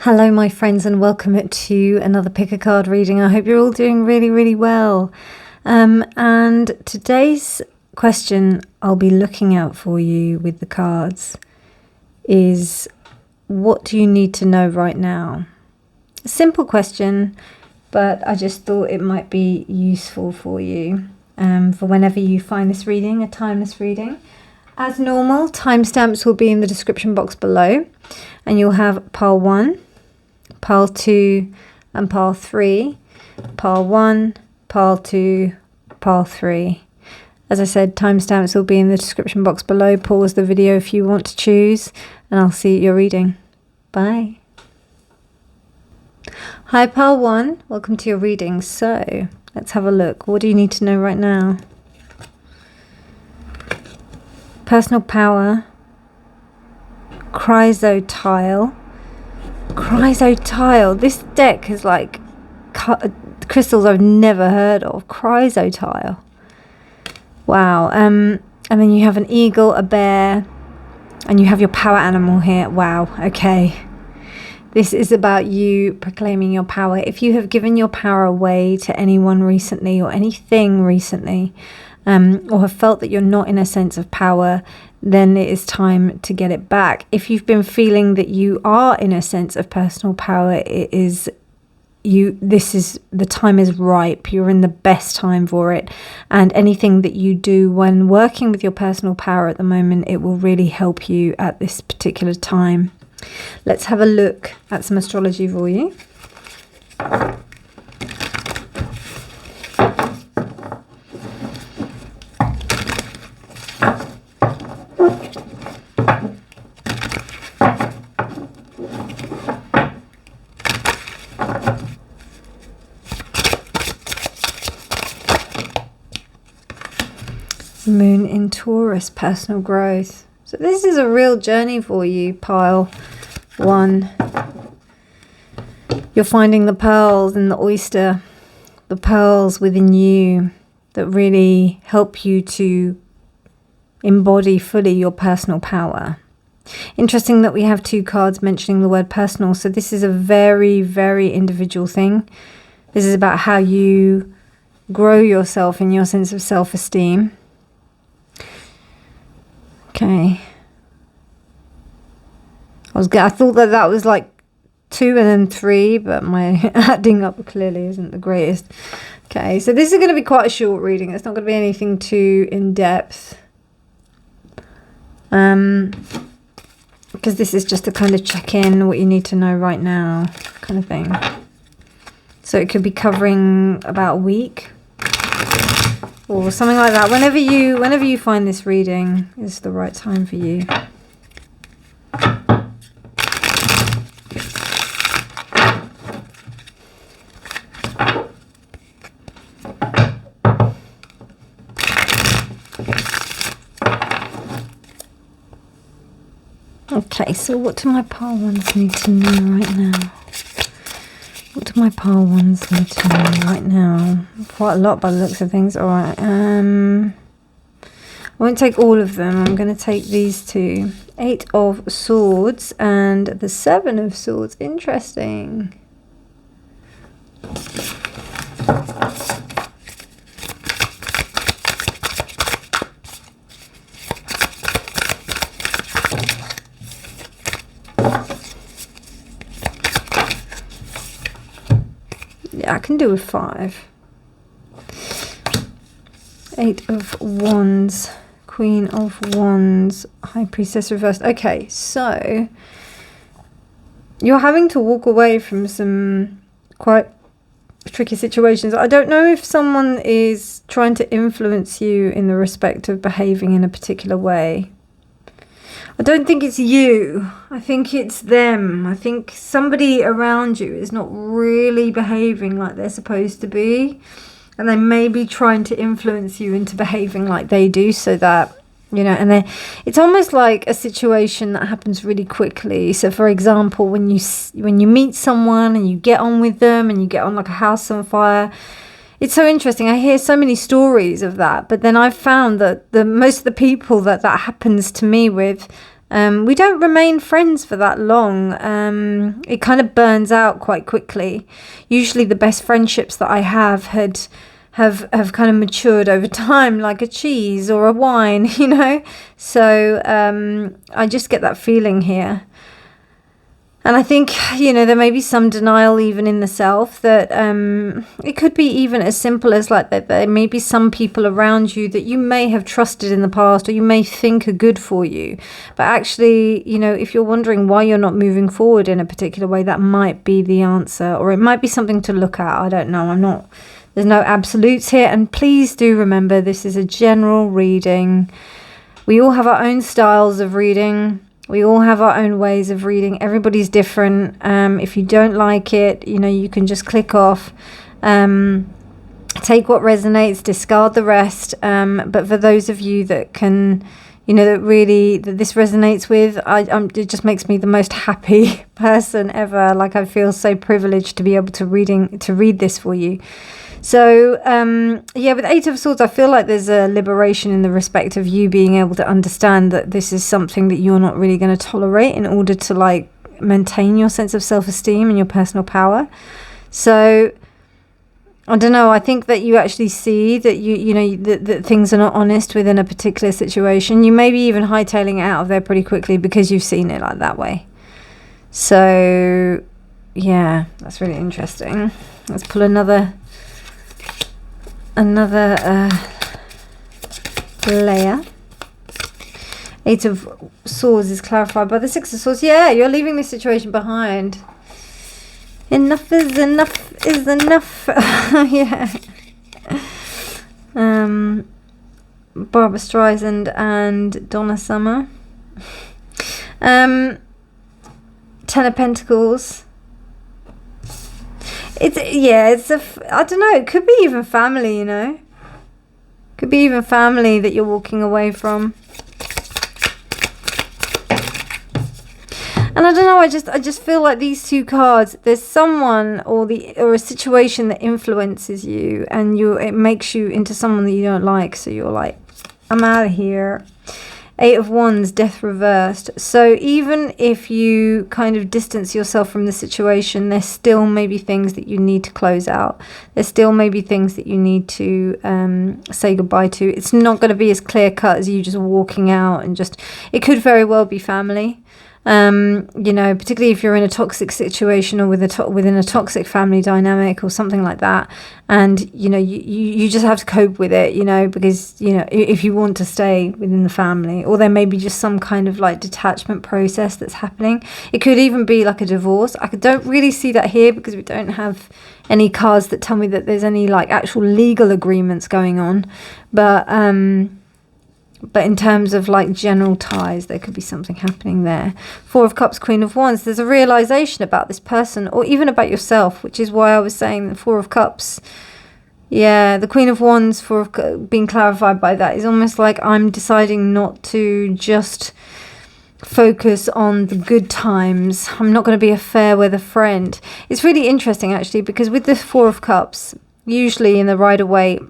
Hello my friends, and welcome to another pick a card reading. I hope you're all doing really well. And today's question I'll be looking out for you with the cards is, what do you need to know right now? A simple question, but I just thought it might be useful for you for whenever you find this reading, a timeless reading. As normal, timestamps will be in the description box below, and you'll have pile 1, pile 2 and pile 3, pile 1, pile 2, pile 3. As I said, timestamps will be in the description box below. Pause the video if you want to choose, and I'll see you at your reading. Bye. Hi pile 1, welcome to your reading. So let's have a look. What do you need to know right now? Personal power, chrysotile. Chrysotile. This deck is like crystals I've never heard of. Chrysotile. Wow. And then you have an eagle, a bear, and you have your power animal here. Wow. Okay. This is about you proclaiming your power. If you have given your power away to anyone recently or anything recently, or have felt that you're not in a sense of power, then it is time to get it back. If you've been feeling that you are in a sense of personal power, the time is ripe. You're in the best time for it. And anything that you do when working with your personal power at the moment, it will really help you at this particular time. Let's have a look at some astrology for you. Moon in Taurus, personal growth. So this is a real journey for you, pile 1. You're finding the pearls in the oyster, the pearls within you that really help you to embody fully your personal power. Interesting that we have 2 cards mentioning the word personal. So this is a very individual thing. This is about how you grow yourself in your sense of self-esteem. Okay. I thought that was like 2 and then 3, but my adding up clearly isn't the greatest. Okay, so this is going to be quite a short reading. It's not going to be anything too in-depth. Because this is just to kind of check in what you need to know right now, kind of thing. So it could be covering about a week or something like that. Whenever you find this reading is the right time for you. Okay, so what do my pile ones need to know right now? What do my pile ones need to know right now? Quite a lot by the looks of things. Alright, I won't take all of them. I'm going to take these 2. 8 of Swords and the 7 of Swords. Interesting. Yeah, I can do with 5. 8 of Wands, Queen of Wands, High Priestess reversed. Okay, so you're having to walk away from some quite tricky situations. I don't know if someone is trying to influence you in the respect of behaving in a particular way. I don't think it's you. I think it's them. I think somebody around you is not really behaving like they're supposed to be. And they may be trying to influence you into behaving like they do, so that, you know, and it's almost like a situation that happens really quickly. So for example, when you meet someone and you get on with them and you get on like a house on fire, it's so interesting. I hear so many stories of that, but then I've found that most of the people that happens to me with, We don't remain friends for that long. It kind of burns out quite quickly. Usually the best friendships that I have have kind of matured over time, like a cheese or a wine, you know. So I just get that feeling here. And I think, you know, there may be some denial even in the self, that it could be even as simple as like that there may be some people around you that you may have trusted in the past, or you may think are good for you. But actually, you know, if you're wondering why you're not moving forward in a particular way, that might be the answer, or it might be something to look at. I don't know. There's no absolutes here. And please do remember, this is a general reading. We all have our own styles of reading. We all have our own ways of reading. Everybody's different. If you don't like it, you know, you can just click off. Take what resonates, discard the rest. But for those of you that can, you know, that this resonates with, it just makes me the most happy person ever. Like, I feel so privileged to be able to read this for you. So, yeah, with Eight of Swords, I feel like there's a liberation in the respect of you being able to understand that this is something that you're not really going to tolerate in order to, like, maintain your sense of self-esteem and your personal power. So, I don't know, I think that you actually see that you know, that things are not honest within a particular situation. You may be even hightailing it out of there pretty quickly because you've seen it like that way. So, yeah, that's really interesting. Let's pull another layer. Eight of Swords is clarified by the Six of Swords. Yeah, you're leaving this situation behind. Enough is enough is enough. Yeah. Barbara Streisand and Donna Summer. Ten of Pentacles. I don't know, it could be even family, you know. Could be even family that you're walking away from. And I don't know, I just feel like these two cards, there's someone or a situation that influences you, and it makes you into someone that you don't like, so you're like, I'm out of here. Eight of Wands, Death reversed. So even if you kind of distance yourself from the situation, there still may be things that you need to close out. There still may be things that you need to say goodbye to. It's not going to be as clear cut as you just walking out and just... It could very well be family. You know, particularly if you're in a toxic situation or within a toxic family dynamic or something like that, and you know, you just have to cope with it, you know, because, you know, if you want to stay within the family, or there may be just some kind of like detachment process that's happening. It could even be like a divorce. I don't really see that here because we don't have any cards that tell me that there's any like actual legal agreements going on, but in terms of like general ties, there could be something happening there. Four of Cups, Queen of Wands. There's a realization about this person, or even about yourself, which is why I was saying the Four of Cups. Yeah, the Queen of Wands, being clarified by that, is almost like I'm deciding not to just focus on the good times. I'm not going to be a fair weather friend. It's really interesting, actually, because with the Four of Cups, usually in the Rider-Waite,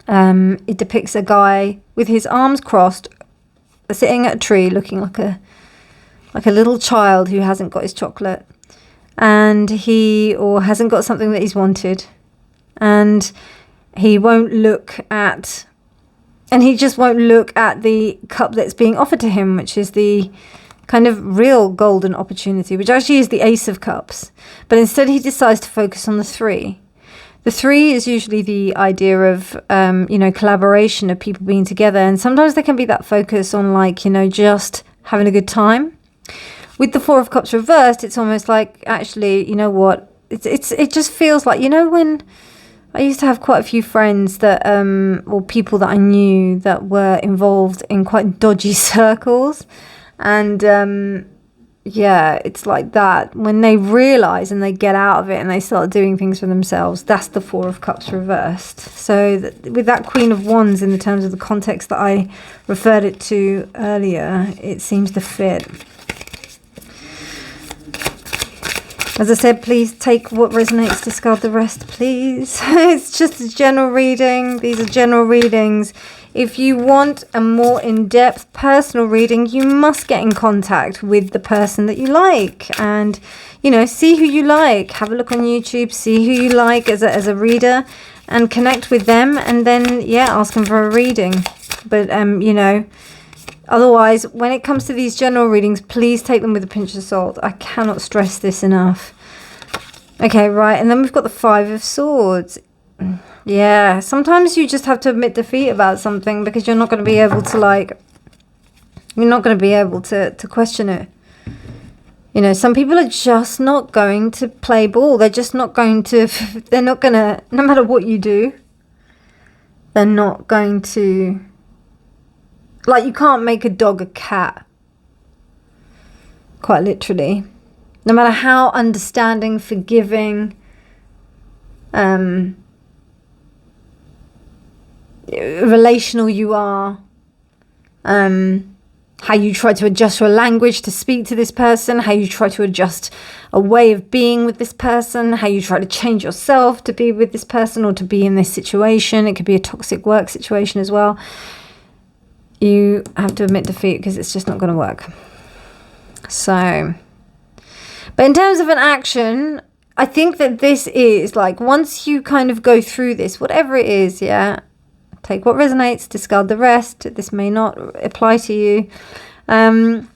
it depicts a guy with his arms crossed, sitting at a tree, looking like a little child who hasn't got his chocolate, and hasn't got something that he's wanted, and he just won't look at the cup that's being offered to him, which is the kind of real golden opportunity, which actually is the Ace of Cups. But instead he decides to focus on the Three. The Three is usually the idea of, you know, collaboration, of people being together. And sometimes there can be that focus on, like, you know, just having a good time. With the Four of Cups reversed, it's almost like, actually, you know what? It just feels like, you know, when I used to have quite a few friends that, or people that I knew that were involved in quite dodgy circles. And, yeah, it's like that. When they realize and they get out of it and they start doing things for themselves, that's the Four of Cups reversed. So with that Queen of Wands, in the terms of the context that I referred it to earlier, it seems to fit. As I said, please take what resonates, discard the rest, please. It's just a general reading. These are general readings. If you want a more in-depth personal reading, you must get in contact with the person that you like. And, you know, see who you like. Have a look on YouTube, see who you like as a reader, and connect with them. And then, yeah, ask them for a reading. But, you know, otherwise, when it comes to these general readings, please take them with a pinch of salt. I cannot stress this enough. Okay, right. And then we've got the Five of Swords. Yeah, sometimes you just have to admit defeat about something because you're not going to be able to, like, you're not going to be able to question it. You know, some people are just not going to play ball. They're just not going to, they're not going to, no matter what you do, they're not going to, like, you can't make a dog a cat. Quite literally. No matter how understanding, forgiving, relational you are, how you try to adjust your language to speak to this person, how you try to adjust a way of being with this person, how you try to change yourself to be with this person or to be in this situation. It could be a toxic work situation as well. You have to admit defeat because it's just not going to work. So, but in terms of an action, I think that this is like, once you kind of go through this, whatever it is, yeah, take what resonates, discard the rest. This may not apply to you. I'm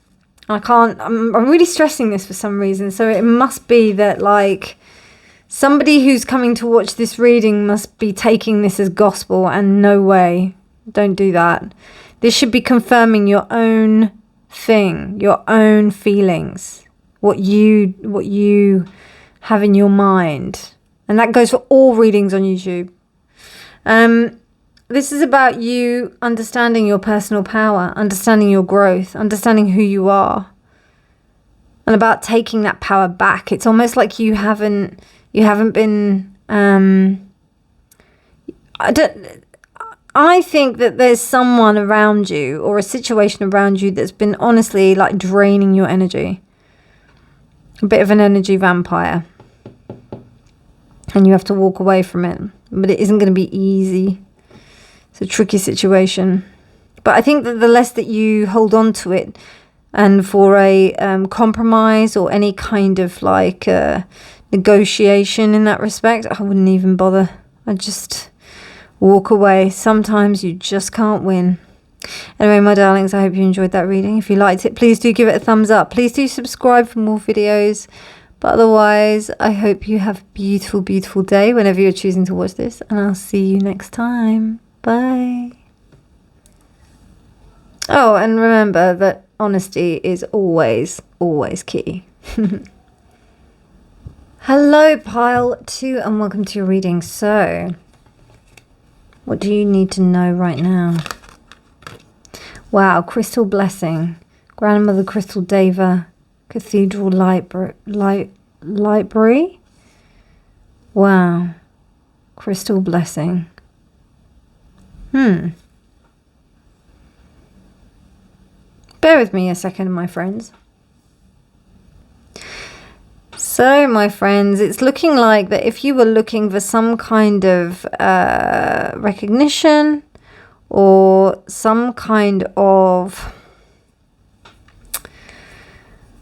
really stressing this for some reason. So it must be that, like, somebody who's coming to watch this reading must be taking this as gospel, and no way. Don't do that. This should be confirming your own thing, your own feelings, what you have in your mind. And that goes for all readings on YouTube. This is about you understanding your personal power, understanding your growth, understanding who you are, and about taking that power back. It's almost like you haven't been, I think that there's someone around you or a situation around you that's been honestly, like, draining your energy. A bit of an energy vampire. And you have to walk away from it. But it isn't going to be easy. It's a tricky situation. But I think that the less that you hold on to it, and for a compromise or any kind of, like, negotiation in that respect, I wouldn't even bother. I'd just walk away. Sometimes you just can't win. Anyway, my darlings, I hope you enjoyed that reading. If you liked it, please do give it a thumbs up. Please do subscribe for more videos. But otherwise, I hope you have a beautiful, beautiful day whenever you're choosing to watch this. And I'll see you next time. Bye. Oh, and remember that honesty is always, always key. Hello, Pile 2, and welcome to your reading. So, what do you need to know right now? Wow, Crystal Blessing, Grandmother Crystal Deva, Cathedral Library. Wow, Crystal Blessing. Bear with me a second, my friends. So, my friends, it's looking like that if you were looking for some kind of recognition or some kind of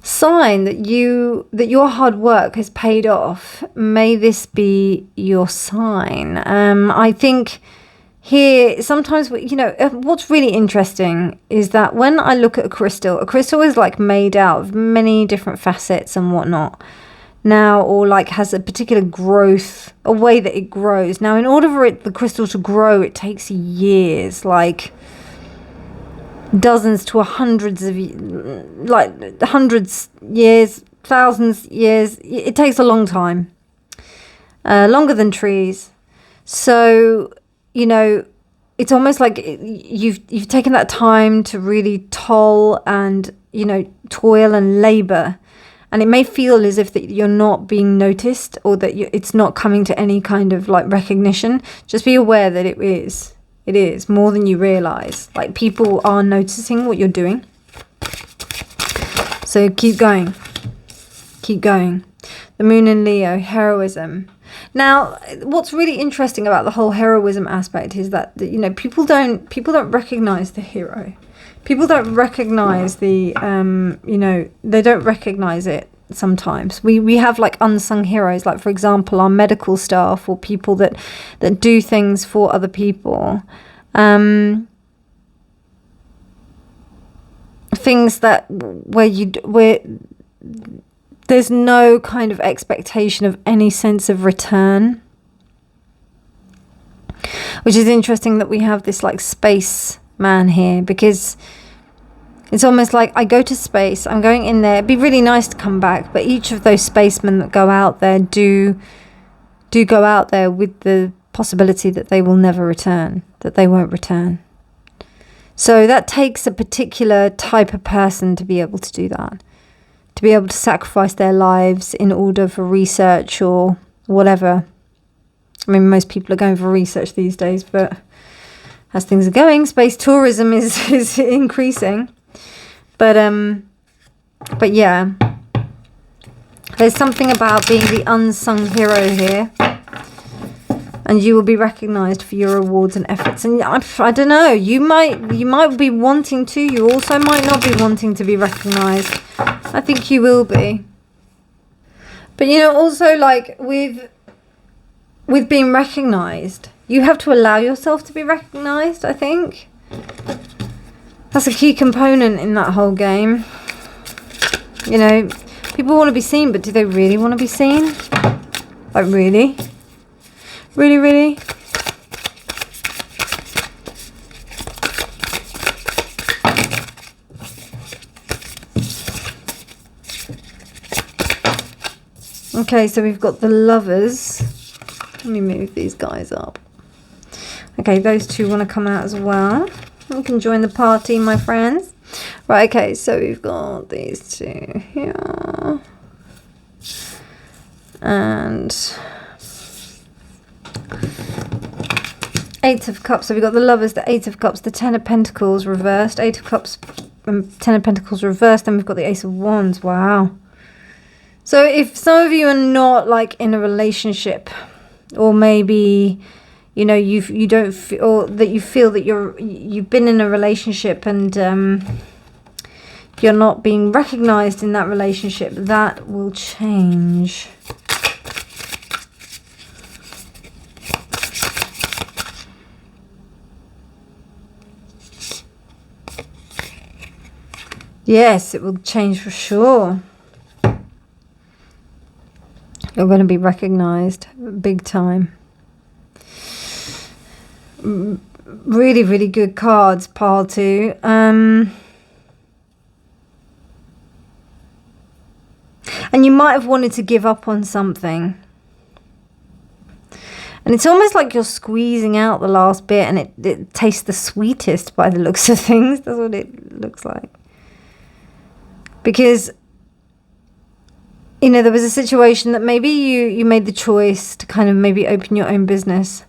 sign that your hard work has paid off, may this be your sign. I think here, sometimes, you know, what's really interesting is that when I look at a crystal is like made out of many different facets and whatnot. Now, or like has a particular growth, a way that it grows. Now, in order for the crystal to grow, it takes years, like dozens to hundreds of, like hundreds years, thousands years. It takes a long time, longer than trees. So, you know, it's almost like you've taken that time to really toil and, you know, toil and labor. And it may feel as if that you're not being noticed or that it's not coming to any kind of, like, recognition. Just be aware that it is. It is more than you realize. Like, people are noticing what you're doing. So keep going. Keep going. The moon in Leo, heroism. Now, what's really interesting about the whole heroism aspect is that, you know, people don't recognize the hero. People don't recognize the, you know, they don't recognize it sometimes. We have like unsung heroes, like for example, our medical staff or people that do things for other people. Things that where there's no kind of expectation of any sense of return, which is interesting that we have this like space man here, because it's almost like I go to space, I'm going in there, it'd be really nice to come back, but each of those spacemen that go out there do go out there with the possibility that they will never return, that they won't return. So that takes a particular type of person to be able to do that, to be able to sacrifice their lives in order for research or whatever. I mean, most people are going for research these days, but as things are going, space tourism is increasing. But yeah, there's something about being the unsung hero here. And you will be recognized for your awards and efforts. And I don't know, you might be wanting to. You also might not be wanting to be recognized. I think you will be. But you know, also like with being recognized, you have to allow yourself to be recognized, I think. That's a key component in that whole game. You know, people want to be seen, but do they really want to be seen? Like, really? Really, really? Okay, so we've got the lovers. Let me move these guys up. Okay, those two want to come out as well. You can join the party, my friends. Right, okay, so we've got these two here. And Eight of Cups. So we've got the lovers, the Eight of Cups, the Ten of Pentacles reversed, Eight of Cups and Ten of Pentacles reversed. Then we've got the Ace of Wands. Wow. So if some of you are not like in a relationship, or maybe, you know, you don't feel, or that you feel that you've been in a relationship and you're not being recognized in that relationship, that will change. Yes, it will change for sure. You're going to be recognized big time. Really, really good cards, pile two. And you might have wanted to give up on something. And it's almost like you're squeezing out the last bit and it tastes the sweetest by the looks of things. That's what it looks like. Because, you know, there was a situation that maybe you made the choice to kind of maybe open your own business.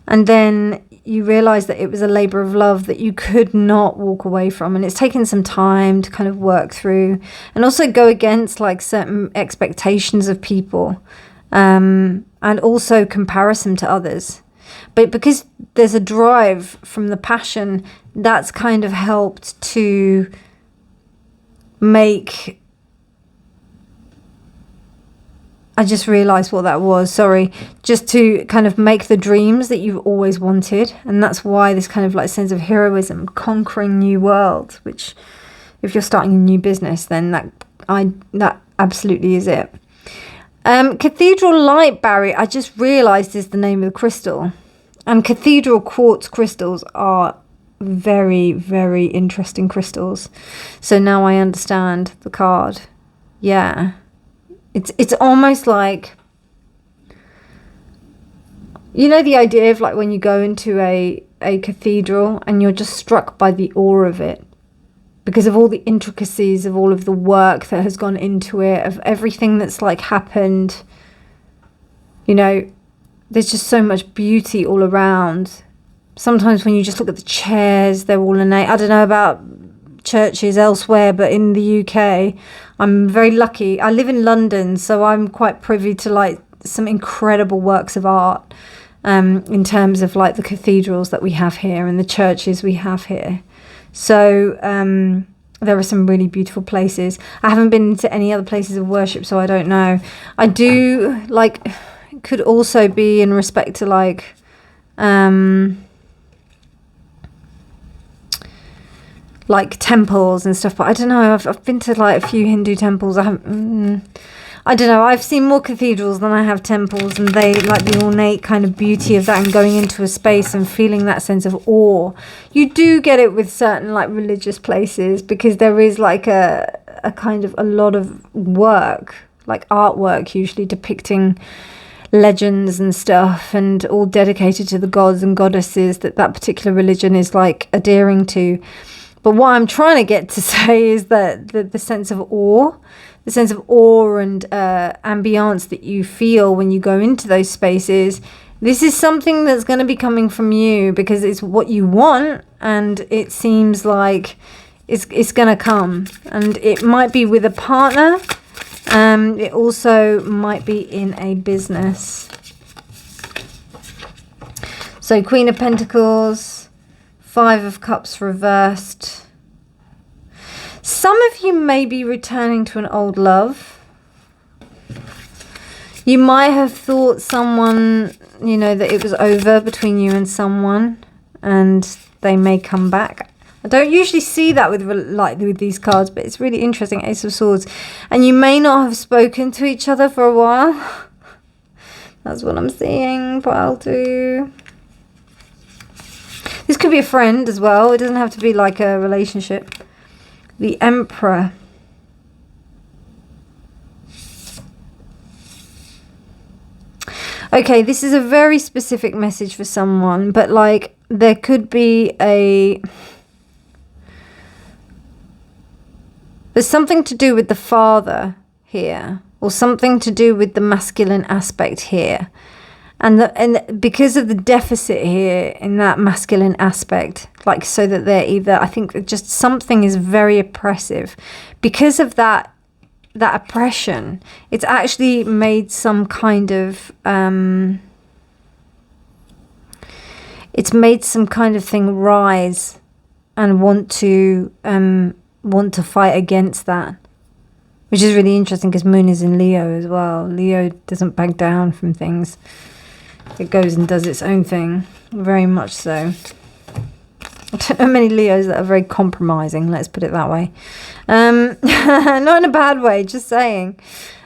And then you realized that it was a labor of love that you could not walk away from. And it's taken some time to kind of work through and also go against like certain expectations of people, and also comparison to others. But because there's a drive from the passion, that's kind of helped to make, I just realized what that was, sorry, just to kind of make the dreams that you've always wanted. And that's why this kind of like sense of heroism, conquering new worlds, which if you're starting a new business, then that absolutely is it. Cathedral Light Barrier, I just realized is the name of the crystal. And cathedral quartz crystals are very, very interesting crystals. So now I understand the card. Yeah. It's almost like, you know, the idea of like when you go into a cathedral and you're just struck by the awe of it because of all the intricacies of all of the work that has gone into it, of everything that's like happened. You know, there's just so much beauty all around. Sometimes when you just look at the chairs, they're all innate. I don't know about churches elsewhere, but in the UK, I'm very lucky. I live in London, so I'm quite privy to like some incredible works of art in terms of like the cathedrals that we have here and the churches we have here. So there are some really beautiful places. I haven't been to any other places of worship, so I don't know. I do like, it could also be in respect to like temples and stuff, but I don't know. I've been to like a few Hindu temples. I don't know. I've seen more cathedrals than I have temples, and they like the ornate kind of beauty of that, and going into a space and feeling that sense of awe. You do get it with certain like religious places, because there is like a kind of a lot of work, like artwork, usually depicting legends and stuff, and all dedicated to the gods and goddesses that particular religion is like adhering to. But what I'm trying to get to say is that the sense of awe, and ambiance that you feel when you go into those spaces, this is something that's going to be coming from you, because it's what you want, and it seems like it's going to come. And it might be with a partner. It also might be in a business. So Queen of Pentacles, Five of Cups reversed. Some of you may be returning to an old love. You might have thought someone, that it was over between you and someone, and they may come back. I don't usually see that with these cards, but it's really interesting. Ace of Swords. And you may not have spoken to each other for a while. That's what I'm seeing, pile 2. This could be a friend as well. It doesn't have to be like a relationship. The Emperor. Okay, this is a very specific message for someone, but like there could be there's something to do with the father here, or something to do with the masculine aspect here. And because of the deficit here in that masculine aspect, like, so that they're either, I think that just something is very oppressive. Because of that oppression, it's actually made some kind of, thing rise and want to fight against that. Which is really interesting, because Moon is in Leo as well. Leo doesn't back down from things. It goes and does its own thing, very much so. I don't know many Leos that are very compromising, let's put it that way. Not in a bad way, just saying.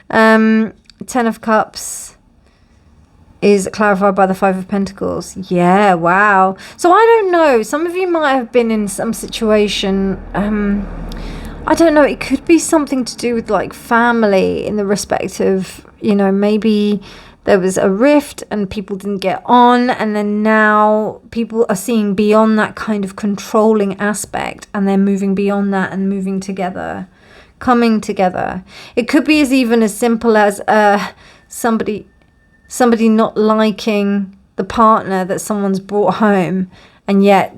10 of Cups is clarified by the 5 of Pentacles. Yeah, wow. So I don't know, some of you might have been in some situation, I don't know, it could be something to do with like family, in the respect of, maybe there was a rift and people didn't get on, and then now people are seeing beyond that kind of controlling aspect, and they're moving beyond that and moving together, coming together. It could be even as simple as somebody not liking the partner that someone's brought home, and yet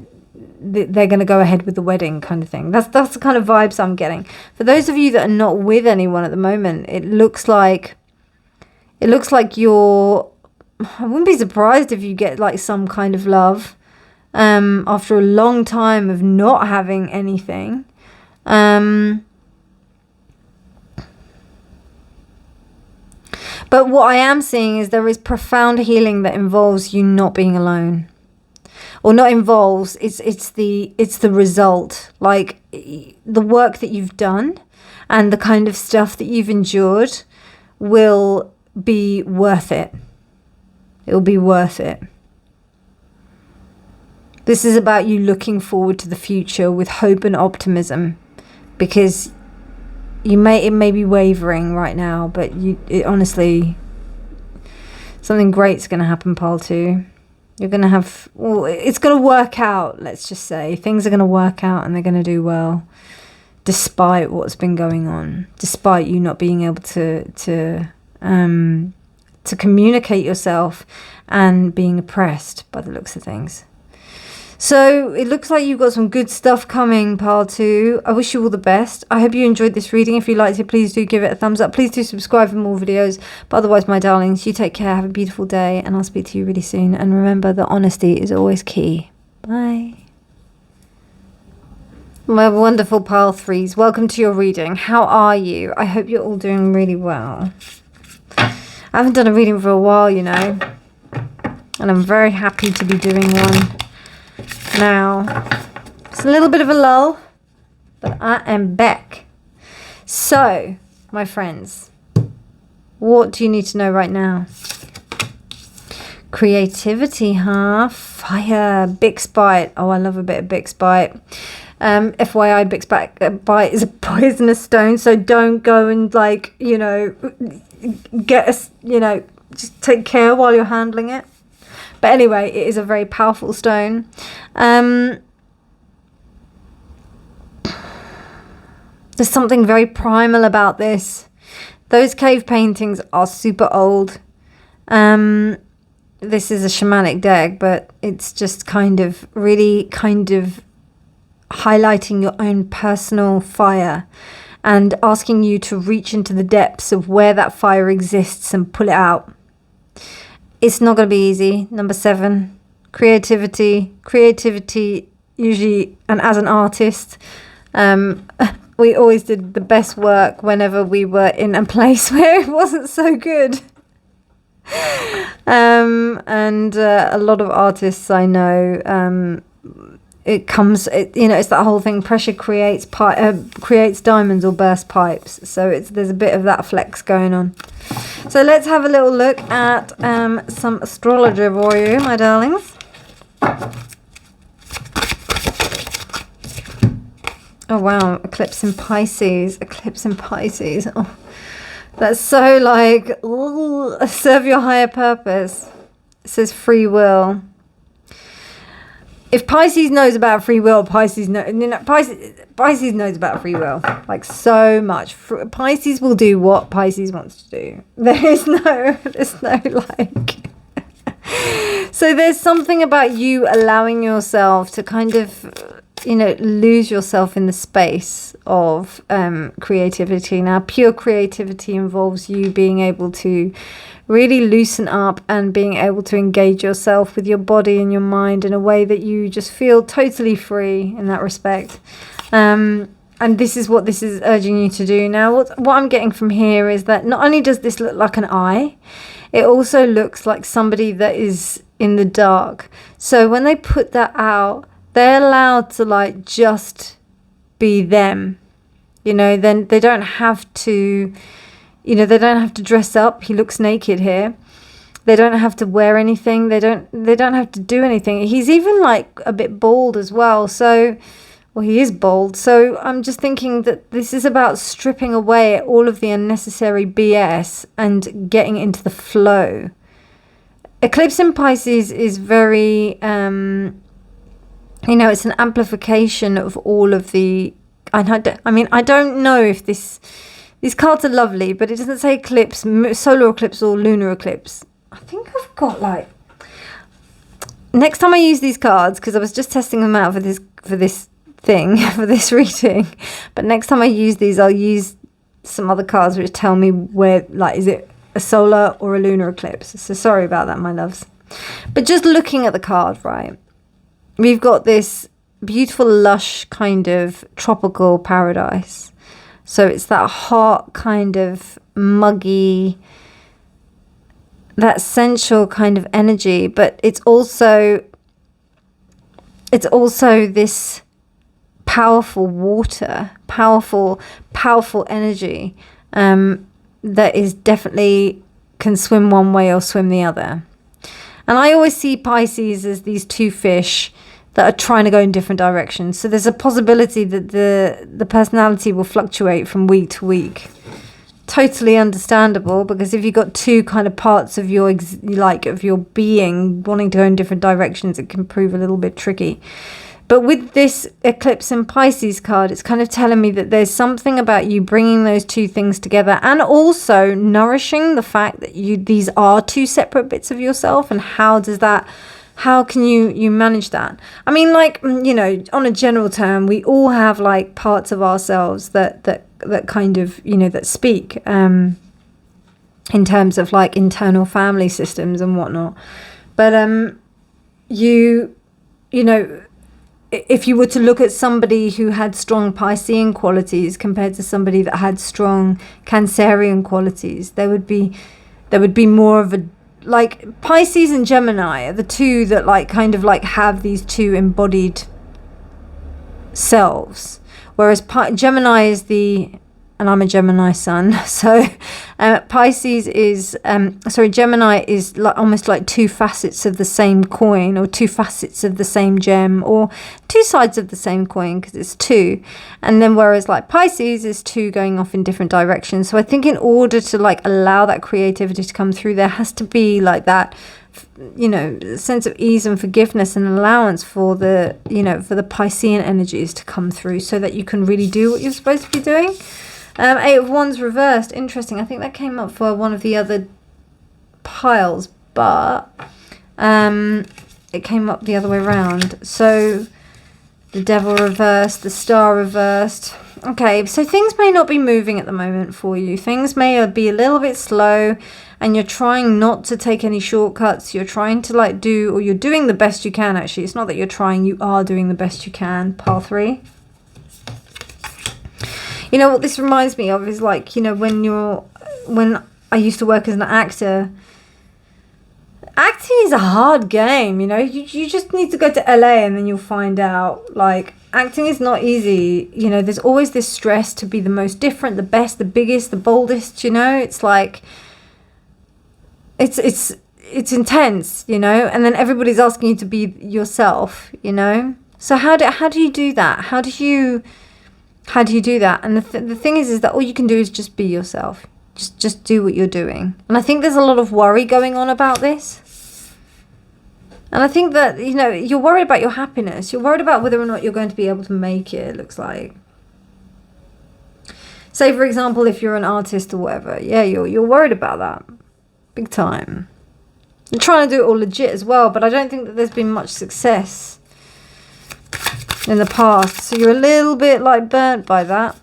they're going to go ahead with the wedding kind of thing. That's the kind of vibes I'm getting. For those of you that are not with anyone at the moment, it looks like you're, I wouldn't be surprised if you get like some kind of love after a long time of not having anything. But what I am seeing is there is profound healing that involves you not being alone. Or not involves, it's the result. Like the work that you've done and the kind of stuff that you've endured will be worth it. It'll be worth it. This is about you looking forward to the future with hope and optimism, because it may be wavering right now, but honestly, something great's going to happen, pile 2. You're going to have, it's going to work out, let's just say. Things are going to work out and they're going to do well, despite what's been going on, despite you not being able to communicate yourself and being oppressed by the looks of things. So it looks like you've got some good stuff coming, pile 2. I wish you all the best. I hope you enjoyed this reading. If you liked it, please do give it a thumbs up. Please do subscribe for more videos. But otherwise, my darlings, you take care. Have a beautiful day. And I'll speak to you really soon. And remember that honesty is always key. Bye. My wonderful pile 3s. Welcome to your reading. How are you? I hope you're all doing really well. I haven't done a reading for a while, you know. And I'm very happy to be doing one now. It's a little bit of a lull, but I am back. So, my friends, what do you need to know right now? Creativity, huh? Fire. Bix bite. Oh, I love a bit of Bix bite. FYI, Bix bite is a poisonous stone, so don't go and, like, you know, get us, you know, just take care while you're handling it. But anyway, it is a very powerful stone. There's something very primal about this. Those cave paintings are super old. This is a shamanic deck, but it's just kind of really kind of highlighting your own personal fire and asking you to reach into the depths of where that fire exists and pull it out. It's not going to be easy. Number 7, creativity. Creativity usually, and as an artist, we always did the best work whenever we were in a place where it wasn't so good. And a lot of artists I know, you know, it's that whole thing. Pressure creates diamonds or burst pipes. So there's a bit of that flex going on. So let's have a little look at some astrology for you, my darlings. Oh wow, eclipse in Pisces. Eclipse in Pisces. Oh, that's so like, ooh, serve your higher purpose. It says free will. If Pisces knows about free will, Pisces knows about free will, like so much. Pisces will do what Pisces wants to do. There's no like. So there's something about you allowing yourself to kind of, you know, lose yourself in the space of creativity. Now, pure creativity involves you being able to really loosen up and being able to engage yourself with your body and your mind in a way that you just feel totally free in that respect. And this is what this is urging you to do. Now, what I'm getting from here is that not only does this look like an eye, it also looks like somebody that is in the dark. So when they put that out, they're allowed to like just be them. You know, then they don't have to... You know, they don't have to dress up. He looks naked here. They don't have to wear anything. They don't have to do anything. He's even like a bit bald as well. So, well, he is bald. So I'm just thinking that this is about stripping away all of the unnecessary BS and getting into the flow. Eclipse in Pisces is very, you know, it's an amplification of all of the... I mean, I don't know if this... These cards are lovely, but it doesn't say eclipse, solar eclipse or lunar eclipse. I think I've got like... Next time I use these cards, because I was just testing them out for this thing, for this reading. But next time I use these, I'll use some other cards which tell me where, like, is it a solar or a lunar eclipse? So sorry about that, my loves. But just looking at the card, right? We've got this beautiful, lush kind of tropical paradise. So it's that hot kind of muggy, that sensual kind of energy, but it's also this powerful water, powerful energy that is definitely can swim one way or swim the other. And I always see Pisces as these two fish that are trying to go in different directions. So there's a possibility that the personality will fluctuate from week to week. Totally understandable, because if you've got two kind of parts of your of your being wanting to go in different directions, it can prove a little bit tricky. But with this Eclipse in Pisces card, it's kind of telling me that there's something about you bringing those two things together, and also nourishing the fact that these are two separate bits of yourself. And how does that how can you manage that? I mean, like, you know, on a general term, we all have like parts of ourselves that kind of, you know, that speak in terms of like internal family systems and whatnot. But you know, if you were to look at somebody who had strong Piscean qualities compared to somebody that had strong Cancerian qualities, there would be more of a, like, Pisces and Gemini are the two that like kind of like have these two embodied selves, whereas Gemini is the, and I'm a Gemini sun, so Pisces is Gemini is like almost like two facets of the same coin, or two facets of the same gem, or two sides of the same coin, because it's two. And then whereas like Pisces is two going off in different directions. So I think in order to like allow that creativity to come through, there has to be like that, you know, sense of ease and forgiveness and allowance for the, you know, for the Piscean energies to come through, so that you can really do what you're supposed to be doing. Eight of Wands reversed. Interesting. I think that came up for one of the other piles, but it came up the other way around. So the Devil reversed, the Star reversed. Okay, so things may not be moving at the moment for you. Things may be a little bit slow, and you're trying not to take any shortcuts. You're trying to like do, or you're doing the best you can, actually. It's not that you're trying, you are doing the best you can. Pile 3. You know what this reminds me of is like, you know, when I used to work as an actor. Acting is a hard game, you know. You just need to go to LA and then you'll find out. Like, acting is not easy. You know, there's always this stress to be the most different, the best, the biggest, the boldest, you know. It's like, it's intense, you know. And then everybody's asking you to be yourself, you know. So how do you do that? How do you do that? And the thing is that all you can do is just be yourself. Just do what you're doing. And I think there's a lot of worry going on about this. And I think that, you know, you're worried about your happiness. You're worried about whether or not you're going to be able to make it looks like. Say, for example, if you're an artist or whatever. Yeah, you're worried about that. Big time. You're trying to do it all legit as well, but I don't think that there's been much success in the past. So you're a little bit like burnt by that.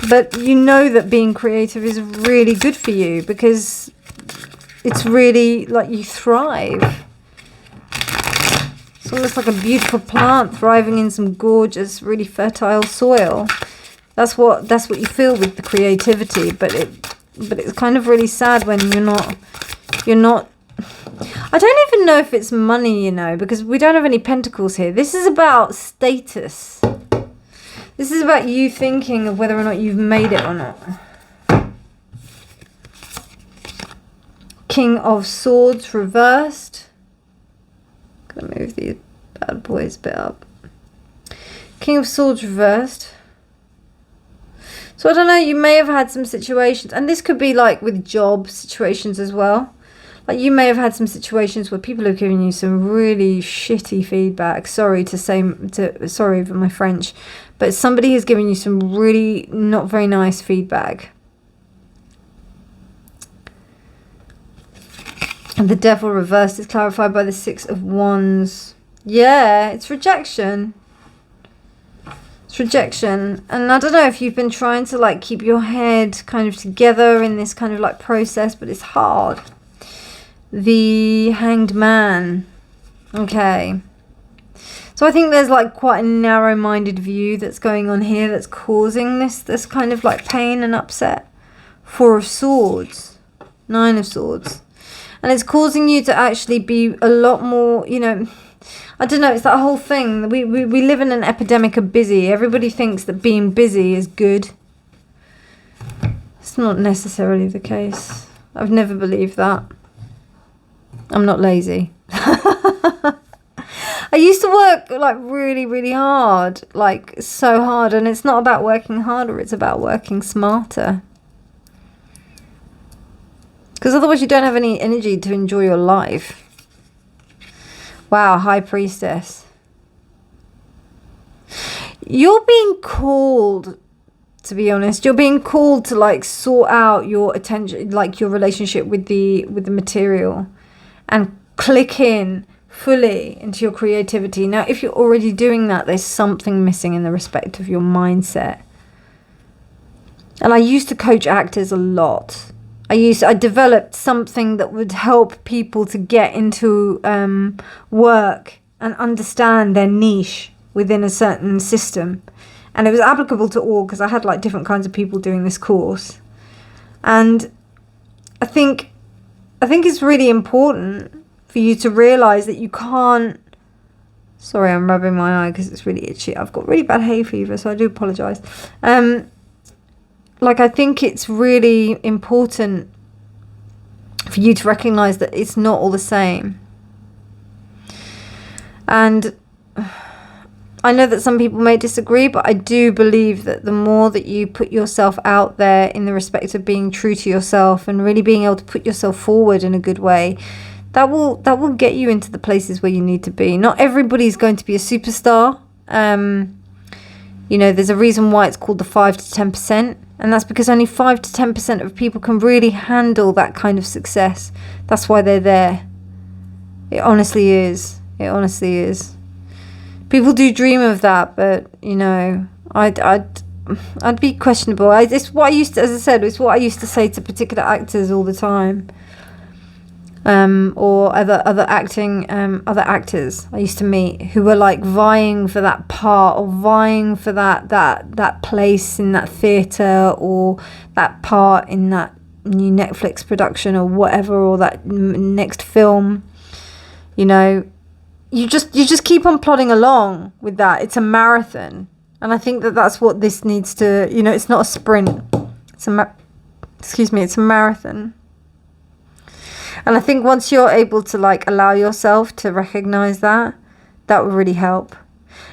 But you know that being creative is really good for you, because it's really like you thrive. It's almost like a beautiful plant thriving in some gorgeous, really fertile soil. That's what you feel with the creativity. But it's kind of really sad when you're not. I don't even know if it's money, you know, because we don't have any pentacles here. This is about status. This is about you thinking of whether or not you've made it or not. King of Swords reversed. Gonna move these bad boys a bit up. King of Swords reversed. So I don't know, you may have had some situations, and this could be like with job situations as well. Like you may have had some situations where people have given you some really shitty feedback. Sorry for my French, but somebody has given you some really not very nice feedback. And the Devil reversed is clarified by the Six of Wands. Yeah, it's rejection. It's rejection. And I don't know if you've been trying to like keep your head kind of together in this kind of like process, but it's hard. The Hanged Man. Okay. So I think there's like quite a narrow-minded view that's going on here that's causing this kind of like pain and upset. Four of Swords. Nine of Swords. And it's causing you to actually be a lot more, you know, I don't know, it's that whole thing. We live in an epidemic of busy. Everybody thinks that being busy is good. It's not necessarily the case. I've never believed that. I'm not lazy. I used to work like really, really hard, like so hard. And it's not about working harder, it's about working smarter. Because otherwise you don't have any energy to enjoy your life. Wow, High Priestess. You're being called, to be honest, you're being called to like sort out your attention, like your relationship with the material. and click in fully into your creativity. Now, if you're already doing that, there's something missing in the respect of your mindset. And I used to coach actors a lot. I developed something that would help people to get into work and understand their niche within a certain system. And it was applicable to all, because I had like different kinds of people doing this course. And I think it's really important for you to realize that you can't... Sorry, I'm rubbing my eye because it's really itchy. I've got really bad hay fever, so I do apologize. I think it's really important for you to recognize that it's not all the same. And I know that some people may disagree, but I do believe that the more that you put yourself out there in the respect of being true to yourself and really being able to put yourself forward in a good way, that will get you into the places where you need to be. Not everybody's going to be a superstar. There's a reason why it's called the 5 to 10%. And that's because only 5 to 10% of people can really handle that kind of success. That's why they're there. It honestly is. It honestly is. People do dream of that, but, I'd be questionable. It's what I used to, as I said, it's what I used to say to particular actors all the time. Or other actors I used to meet who were like vying for that part, or vying for that place in that theatre, or that part in that new Netflix production or whatever, or that next film. You just keep on plodding along with that. It's a marathon, and I think that's what this needs to. It's not a sprint. It's a marathon. And I think once you're able to allow yourself to recognize that will really help.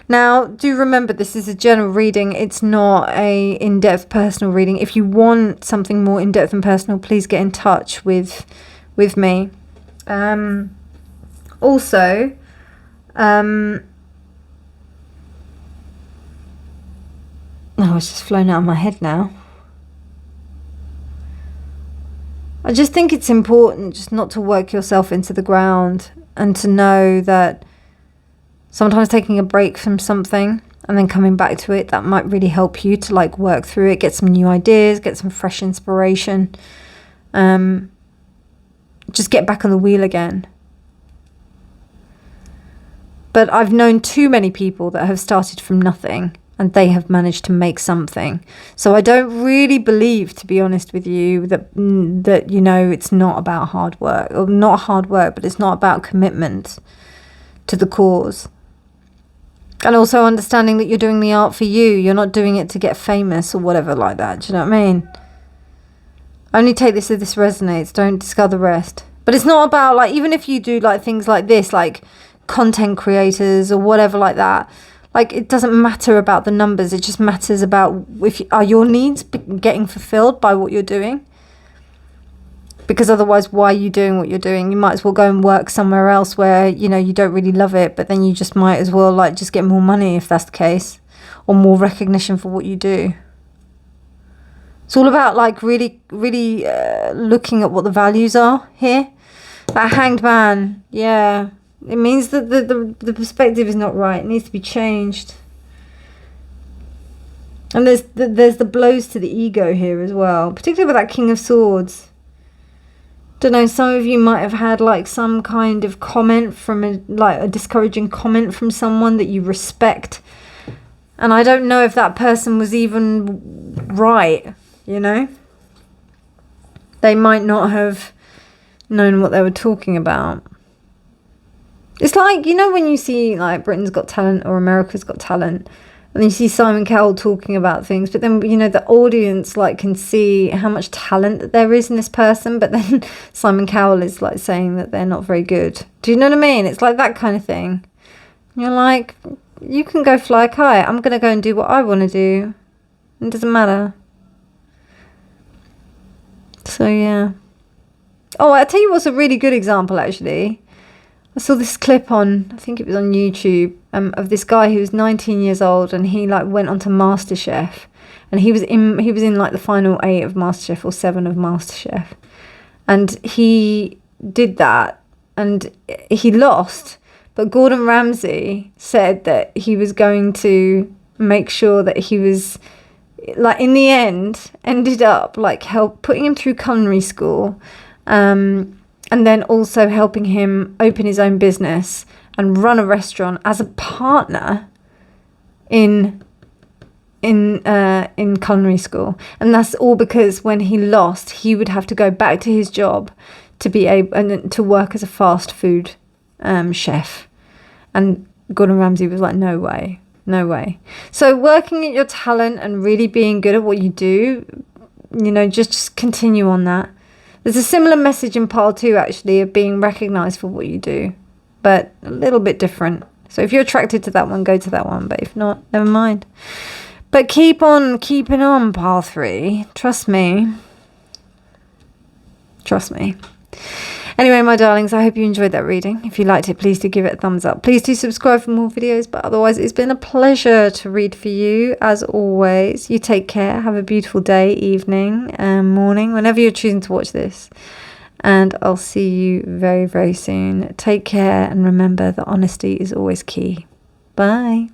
Now, do remember, this is a general reading. It's not a in-depth personal reading. If you want something more in-depth and personal, please get in touch with me. Also, it's just flown out of my head now. I just think it's important just not to work yourself into the ground, and to know that sometimes taking a break from something and then coming back to it, that might really help you to work through it, get some new ideas, get some fresh inspiration. Just get back on the wheel again. But I've known too many people that have started from nothing and they have managed to make something. So I don't really believe, to be honest with you, that it's not about hard work. Or not hard work, but it's not about commitment to the cause. And also understanding that you're doing the art for you. You're not doing it to get famous or whatever like that. Do you know what I mean? Only take this if this resonates. Don't discard the rest. But it's not about, even if you do things like this, content creators or whatever like that, it doesn't matter about the numbers. It just matters about are your needs getting fulfilled by what you're doing. Because otherwise, why are you doing what you're doing? You might as well go and work somewhere else where, you don't really love it, but then you just might as well just get more money if that's the case, or more recognition for what you do. It's all about really, really looking at what the values are here. That Hanged Man, yeah. It means that the perspective is not right. It needs to be changed. And there's the blows to the ego here as well, particularly with that King of Swords. Don't know, some of you might have had some kind of comment from a discouraging comment from someone that you respect. And I don't know if that person was even right, They might not have known what they were talking about. It's when you see Britain's Got Talent or America's Got Talent, and then you see Simon Cowell talking about things, but then the audience can see how much talent that there is in this person, but then Simon Cowell is saying that they're not very good. Do you know what I mean? It's that kind of thing. You're you can go fly a kite. I'm gonna go and do what I want to do. It doesn't matter. So yeah. Oh, I'll tell you what's a really good example actually. I saw this clip I think it was on YouTube, of this guy who was 19 years old, and he went onto MasterChef, and he was in the final 8 of MasterChef, or 7 of MasterChef, and he did that and he lost. But Gordon Ramsay said that he was going to make sure that he was, like, in the end, ended up like putting him through culinary school, and then also helping him open his own business and run a restaurant as a partner in culinary school. And that's all because when he lost, he would have to go back to his job to be able and to work as a fast food chef. And Gordon Ramsay was like, no way. So working at your talent and really being good at what you do, you know, just continue on that. There's a similar message in pile 2, actually, of being recognized for what you do, but a little bit different. So if you're attracted to that one, go to that one. But if not, never mind. But keep on keeping on, pile 3. Trust me. Anyway, my darlings, I hope you enjoyed that reading. If you liked it, please do give it a thumbs up. Please do subscribe for more videos. But otherwise, it's been a pleasure to read for you, as always. You take care. Have a beautiful day, evening, morning, whenever you're choosing to watch this. And I'll see you very, very soon. Take care, and remember that honesty is always key. Bye.